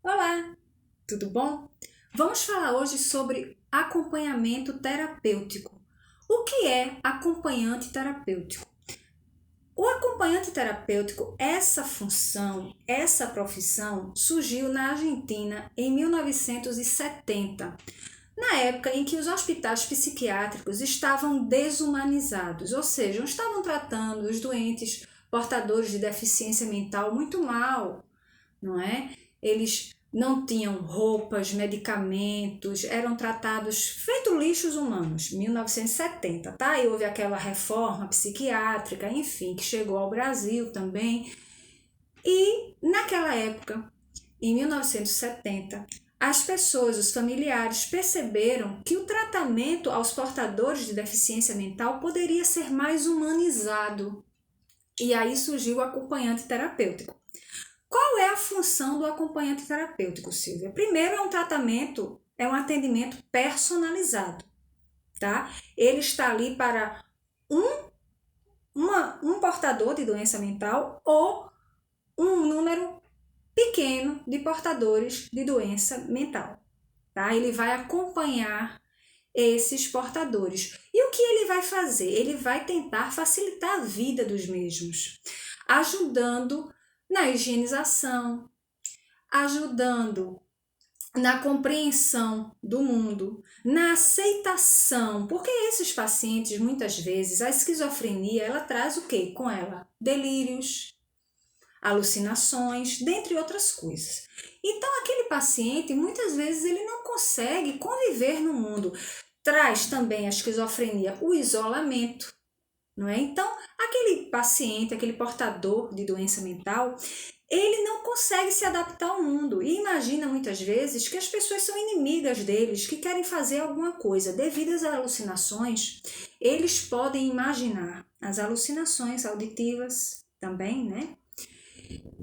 Olá, tudo bom? Vamos falar hoje sobre acompanhamento terapêutico. O que é acompanhante terapêutico? O acompanhante terapêutico, essa função, essa profissão, surgiu na Argentina em 1970, na época em que os hospitais psiquiátricos estavam desumanizados, ou seja, não estavam tratando os doentes portadores de deficiência mental muito mal, não é? Eles não tinham roupas, medicamentos, eram tratados feito lixos humanos, 1970, tá? E houve aquela reforma psiquiátrica, enfim, que chegou ao Brasil também. E naquela época, em 1970, as pessoas, os familiares, perceberam que o tratamento aos portadores de deficiência mental poderia ser mais humanizado. E aí surgiu o acompanhante terapêutico. Qual é a função do acompanhante terapêutico, Silvia? Primeiro, é um atendimento personalizado, tá? Ele está ali para um, um portador de doença mental ou um número pequeno de portadores de doença mental, tá? Ele vai acompanhar esses portadores. E o que ele vai fazer? Ele vai tentar facilitar a vida dos mesmos, ajudando na higienização, ajudando na compreensão do mundo, na aceitação, porque esses pacientes, muitas vezes, a esquizofrenia, ela traz o quê com ela? Delírios, alucinações, dentre outras coisas. Então, aquele paciente, muitas vezes, ele não consegue conviver no mundo. Traz também a esquizofrenia o isolamento, não é? Então, aquele paciente, aquele portador de doença mental, ele não consegue se adaptar ao mundo e imagina muitas vezes que as pessoas são inimigas deles, que querem fazer alguma coisa. Devido às alucinações, eles podem imaginar as alucinações auditivas também, né?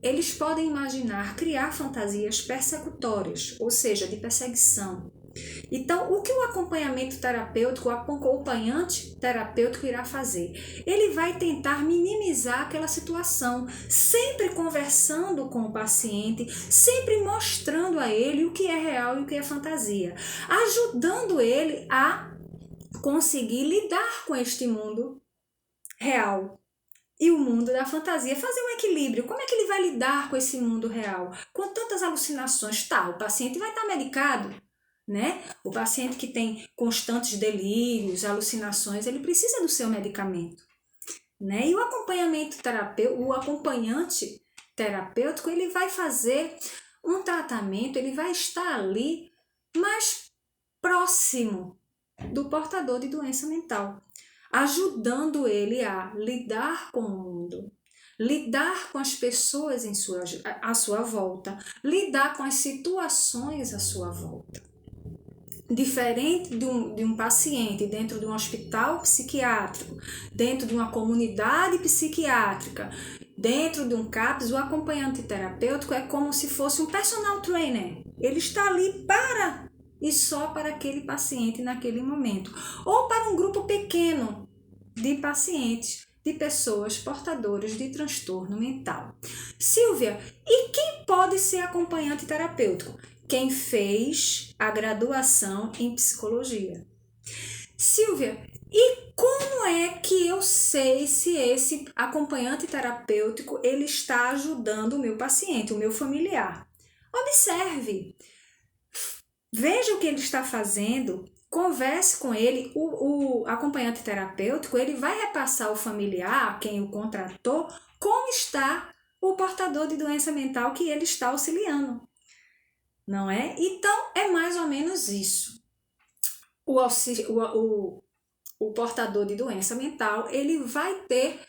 Eles podem imaginar criar fantasias persecutórias, ou seja, de perseguição. Então, o que o acompanhamento terapêutico, o acompanhante terapêutico irá fazer? Ele vai tentar minimizar aquela situação, sempre conversando com o paciente, sempre mostrando a ele o que é real e o que é fantasia, ajudando ele a conseguir lidar com este mundo real e o mundo da fantasia, fazer um equilíbrio. Como é que ele vai lidar com esse mundo real? Com tantas alucinações, tá, o paciente vai estar medicado, né? O paciente que tem constantes delírios, alucinações, ele precisa do seu medicamento, né? E o acompanhamento terapêutico, o acompanhante terapêutico, ele vai fazer um tratamento, ele vai estar ali mais próximo do portador de doença mental, ajudando ele a lidar com o mundo, lidar com as pessoas à sua volta, lidar com as situações à sua volta. Diferente de um paciente dentro de um hospital psiquiátrico, dentro de uma comunidade psiquiátrica, dentro de um CAPS, o acompanhante terapêutico é como se fosse um personal trainer. Ele está ali para e só para aquele paciente naquele momento, ou para um grupo pequeno de pacientes, de pessoas portadoras de transtorno mental. Silvia, e quem pode ser acompanhante terapêutico? Quem fez a graduação em psicologia. Silvia, e como é que eu sei se esse acompanhante terapêutico ele está ajudando o meu paciente, o meu familiar? Observe, veja o que ele está fazendo, converse com ele. O acompanhante terapêutico ele vai repassar ao familiar, quem o contratou, como está o portador de doença mental que ele está auxiliando, não é? Então é mais ou menos isso. O portador de doença mental ele vai ter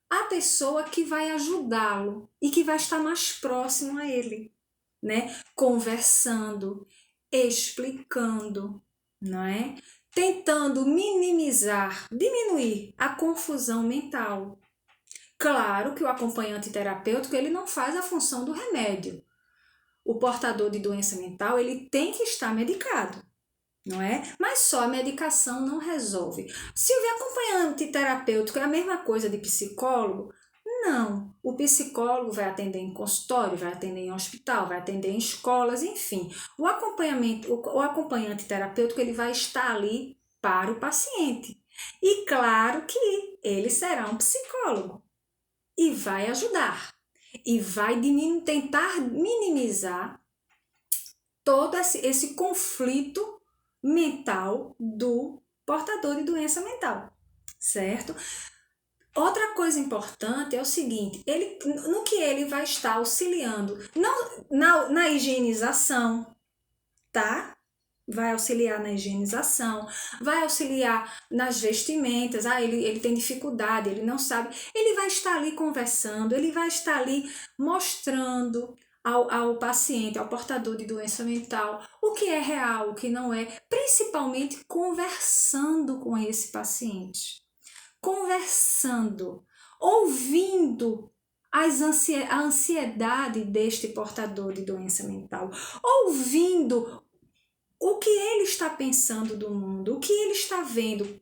a pessoa que vai ajudá-lo e que vai estar mais próximo a ele, né? Conversando, explicando, não é? Tentando minimizar, diminuir a confusão mental. Claro que o acompanhante terapêutico ele não faz a função do remédio. O portador de doença mental ele tem que estar medicado, não é? Mas só a medicação não resolve. Se o acompanhante terapêutico é a mesma coisa de psicólogo, Não. O psicólogo vai atender em consultório, vai atender em hospital, vai atender em escolas, enfim. O acompanhante terapêutico, ele vai estar ali para o paciente. E claro que ele será um psicólogo e vai ajudar. E vai tentar minimizar todo esse conflito mental do portador de doença mental, certo? Outra coisa importante é o seguinte, no que ele vai estar auxiliando, não na higienização, tá? Vai auxiliar na higienização, vai auxiliar nas vestimentas, ele tem dificuldade, ele não sabe, ele vai estar ali conversando, ele vai estar ali mostrando ao paciente, ao portador de doença mental, o que é real, o que não é, principalmente conversando com esse paciente. Conversando, ouvindo a ansiedade deste portador de doença mental, ouvindo o que ele está pensando do mundo, o que ele está vendo,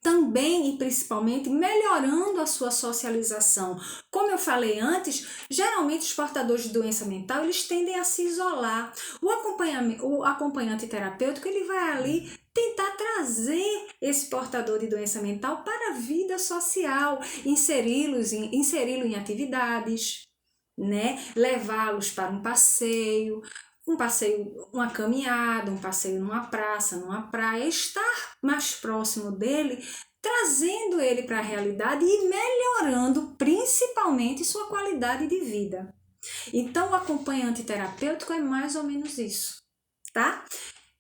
também e principalmente melhorando a sua socialização. Como eu falei antes, geralmente os portadores de doença mental, eles tendem a se isolar. O acompanhante terapêutico, ele vai ali tentar trazer esse portador de doença mental para a vida social, inseri-lo em atividades, né? Levá-los para um passeio, uma caminhada, um passeio numa praça, numa praia, estar mais próximo dele, trazendo ele para a realidade e melhorando principalmente sua qualidade de vida. Então, o acompanhante terapêutico é mais ou menos isso, tá?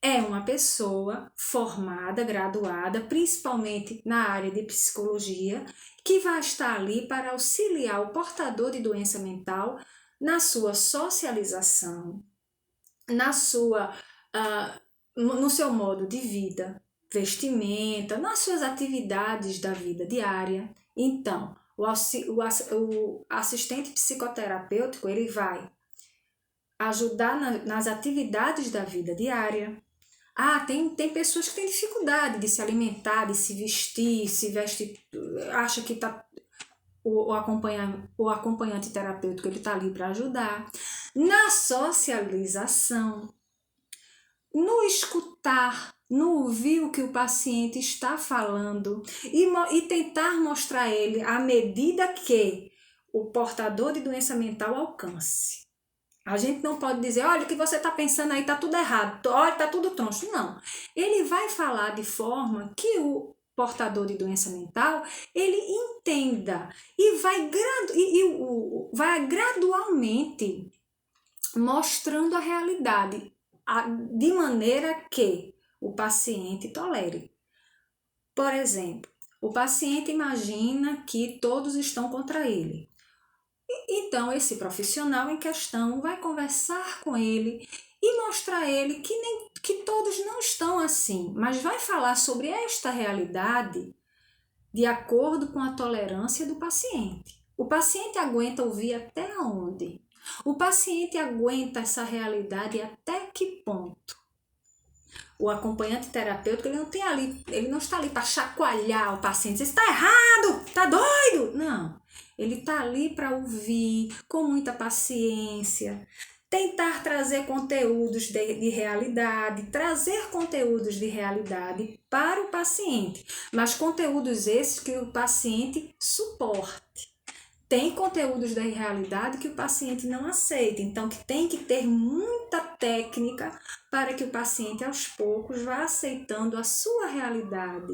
É uma pessoa formada, graduada, principalmente na área de psicologia, que vai estar ali para auxiliar o portador de doença mental na sua socialização, no seu modo de vida, vestimenta, nas suas atividades da vida diária. Então, o assistente psicoterapêutico, ele vai ajudar nas atividades da vida diária. Tem pessoas que têm dificuldade de se alimentar, de se vestir, acha que o acompanhante terapêutico ele está ali para ajudar. Na socialização, no escutar, no ouvir o que o paciente está falando e tentar mostrar a ele à medida que o portador de doença mental alcance. A gente não pode dizer, olha, o que você está pensando aí está tudo errado, olha, está tudo troncho. Não. Ele vai falar de forma que o portador de doença mental, ele entenda e vai gradualmente mostrando a realidade de maneira que o paciente tolere. Por exemplo, o paciente imagina que todos estão contra ele. Então, esse profissional em questão vai conversar com ele e mostrar a ele que todos não estão assim, mas vai falar sobre esta realidade de acordo com a tolerância do paciente. O paciente aguenta ouvir até onde? O paciente aguenta essa realidade até que ponto? O acompanhante terapêutico, ele não está ali para chacoalhar o paciente, dizer, está errado, está doido. Não, ele está ali para ouvir com muita paciência, tentar trazer conteúdos de realidade, trazer conteúdos de realidade para o paciente, mas conteúdos esses que o paciente suporte. Tem conteúdos da realidade que o paciente não aceita, então que tem que ter muita técnica para que o paciente aos poucos vá aceitando a sua realidade,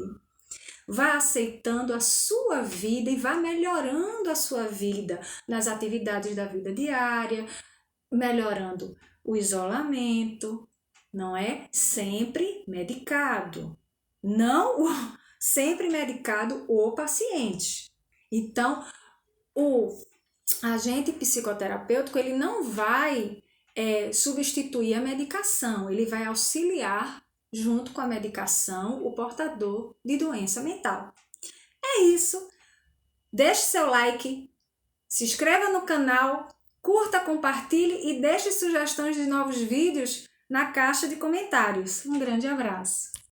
vá aceitando a sua vida e vá melhorando a sua vida nas atividades da vida diária, melhorando o isolamento, não é? Sempre medicado, não sempre medicado o paciente. Então, o agente psicoterapêutico, ele não vai substituir a medicação, ele vai auxiliar junto com a medicação o portador de doença mental. É isso. Deixe seu like, se inscreva no canal, curta, compartilhe e deixe sugestões de novos vídeos na caixa de comentários. Um grande abraço.